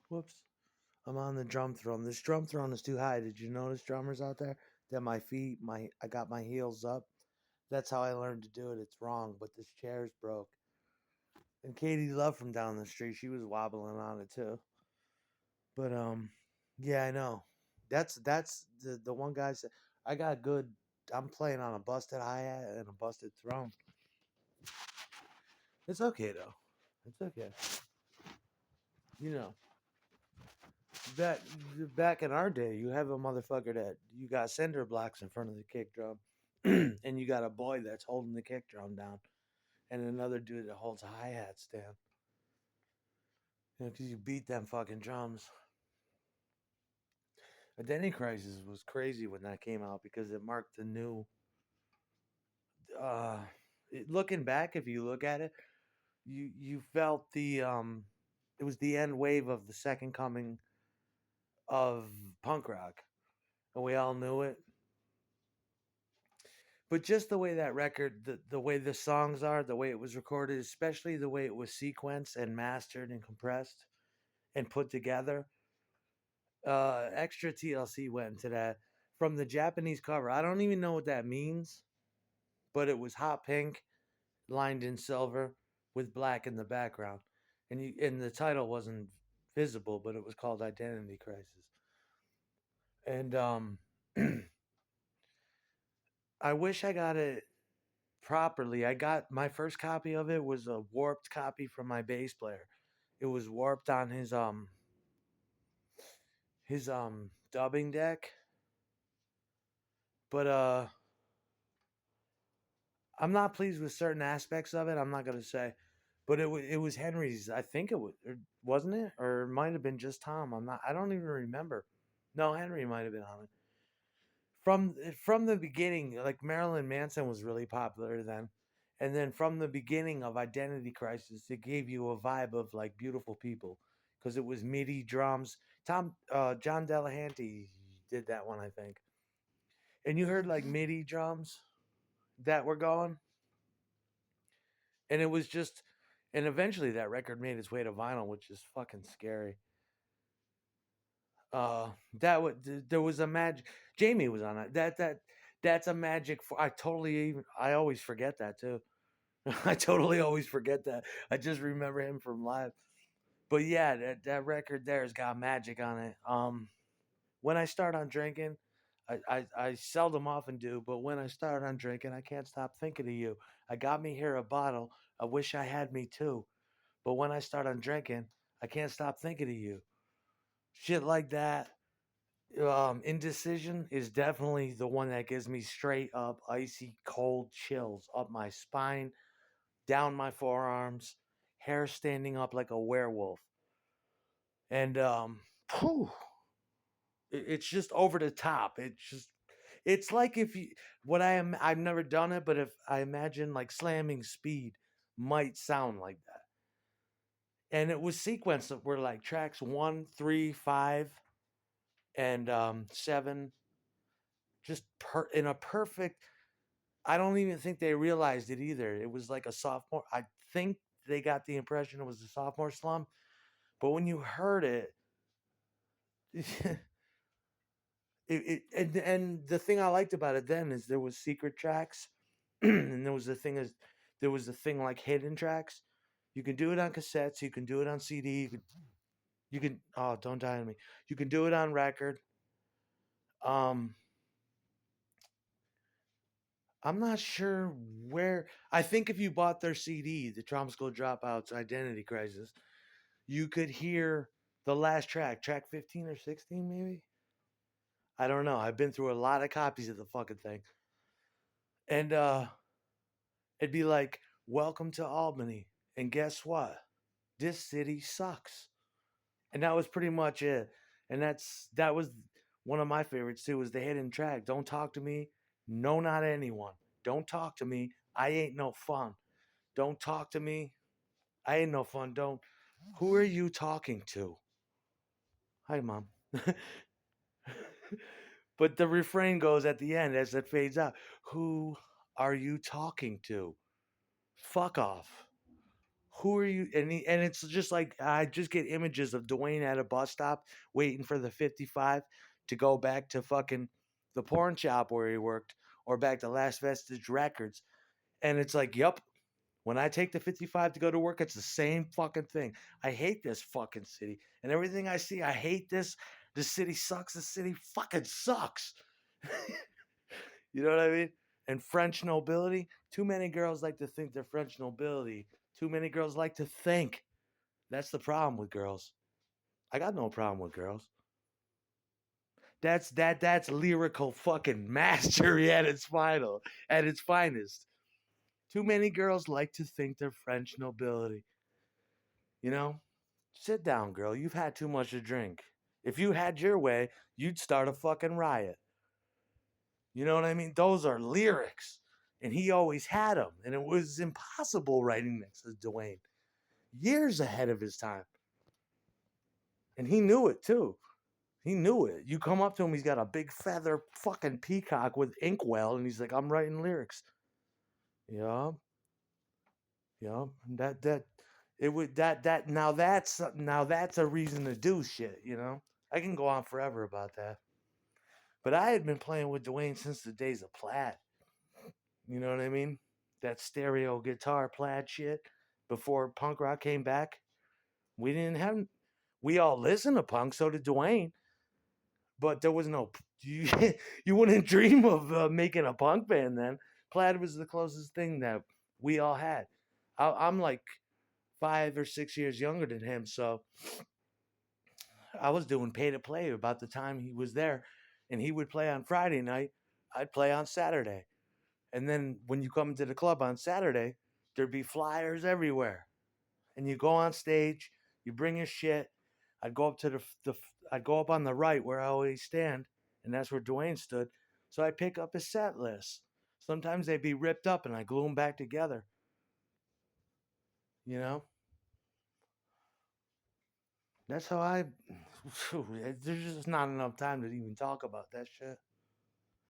Whoops. I'm on the drum throne. This drum throne is too high. Did you notice, drummers out there, that I got my heels up? That's how I learned to do it. It's wrong, but this chair's broke. And Katie Love from down the street, she was wobbling on it too. But yeah, I know. That's the one guy said I got good. I'm playing on a busted hi hat and a busted throne. It's okay though. It's okay. You know, that back in our day, you have a motherfucker that you got cinder blocks in front of the kick drum, and you got a boy that's holding the kick drum down, and another dude that holds a hi hat stand. You know, because you beat them fucking drums. Identity Crisis was crazy when that came out because it marked the new. Uh, Looking back, if you look at it, you felt it was the end wave of the second coming of punk rock, and we all knew it. But just the way that record, the way the songs are, the way it was recorded, especially the way it was sequenced and mastered and compressed and put together, extra TLC went into that from the Japanese cover. I don't even know what that means, but it was hot pink, lined in silver, with black in the background, and the title wasn't visible, but it was called Identity Crisis. And I wish I got it properly. I got my first copy of it was a warped copy from my bass player. It was warped on his dubbing deck. But I'm not pleased with certain aspects of it. I'm not gonna say, but it was Henry's. I think it was, or wasn't it, or it might have been just Tom. I'm not. I don't even remember. No, Henry might have been on it from the beginning. Like Marilyn Manson was really popular then, and then from the beginning of Identity Crisis, it gave you a vibe of like beautiful people because it was MIDI drums. John Delahanty did that one, I think, and you heard like MIDI drums that were going, and it was just, and eventually that record made its way to vinyl, which is fucking scary. There was a magic. Jamie was on it. That's a magic. I always forget that too. I totally always forget that. I just remember him from live. But yeah, that record there's got magic on it. When I start on drinking, I seldom often do, but when I start on drinking, I can't stop thinking of you. I got me here a bottle. I wish I had me too. But when I start on drinking, I can't stop thinking of you. Shit like that. Indecision is definitely the one that gives me straight up icy cold chills up my spine, down my forearms, hair standing up like a werewolf. And whew, it's just over the top. It's like if you what I am I've never done it, but if I imagine like slamming speed might sound like that. And it was sequenced of where like tracks 1, 3, 5, and 7, in a perfect. I don't even think they realized it either. It was like a sophomore. I think they got the impression it was a sophomore slump, but when you heard it, and the thing I liked about it then is there was secret tracks, and there was a thing like hidden tracks. You can do it on cassettes. You can do it on CD. You can. Oh, don't die on me. You can do it on record. Um, I'm not sure where. I think if you bought their CD, the Trauma School Dropouts Identity Crisis, you could hear the last track, track 15 or 16, maybe. I don't know. I've been through a lot of copies of the fucking thing, and it'd be like, "Welcome to Albany," and guess what? This city sucks, and that was pretty much it. And that was one of my favorites too. Was the hidden track? Don't talk to me. No, not anyone. Don't talk to me. I ain't no fun. Don't talk to me. I ain't no fun. Don't. Who are you talking to? Hi, mom. But the refrain goes at the end as it fades out. Who are you talking to? Fuck off. Who are you? And it's just like I just get images of Dwayne at a bus stop waiting for the 55 to go back to fucking the porn shop where he worked or back to Last Vestige Records. And it's like, yup, when I take the 55 to go to work, it's the same fucking thing. I hate this fucking city. And everything I see, I hate this. The city sucks. The city fucking sucks. You know what I mean? And French nobility, too many girls like to think they're French nobility. Too many girls like to think. That's the problem with girls. I got no problem with girls. That's lyrical fucking mastery at its final, at its finest. Too many girls like to think they're French nobility. You know? Sit down, girl. You've had too much to drink. If you had your way, you'd start a fucking riot. You know what I mean? Those are lyrics. And he always had them. And it was impossible writing next to Dwayne. Years ahead of his time. And he knew it too. He knew it. You come up to him, he's got a big feather fucking peacock with inkwell, and he's like, I'm writing lyrics. Yeah. Yeah. That it would that now that's a reason to do shit, you know? I can go on forever about that. But I had been playing with Dwayne since the days of Plaid. You know what I mean? That stereo guitar Plaid shit before punk rock came back. We didn't have we all listened to punk, so did Dwayne, but there was no you, you wouldn't dream of making a punk band then. Plaid was the closest thing that we all had. I'm like 5 or 6 years younger than him, so I was doing pay to play about the time he was there, and he would play on Friday night. I'd play on Saturday, and then when you come to the club on Saturday, there'd be flyers everywhere, and you go on stage, you bring your shit. I'd go up to I'd go up on the right where I always stand, and that's where Dwayne stood. So I pick up his set list. Sometimes they'd be ripped up, and I glue them back together. You know, that's how I. There's just not enough time to even talk about that shit.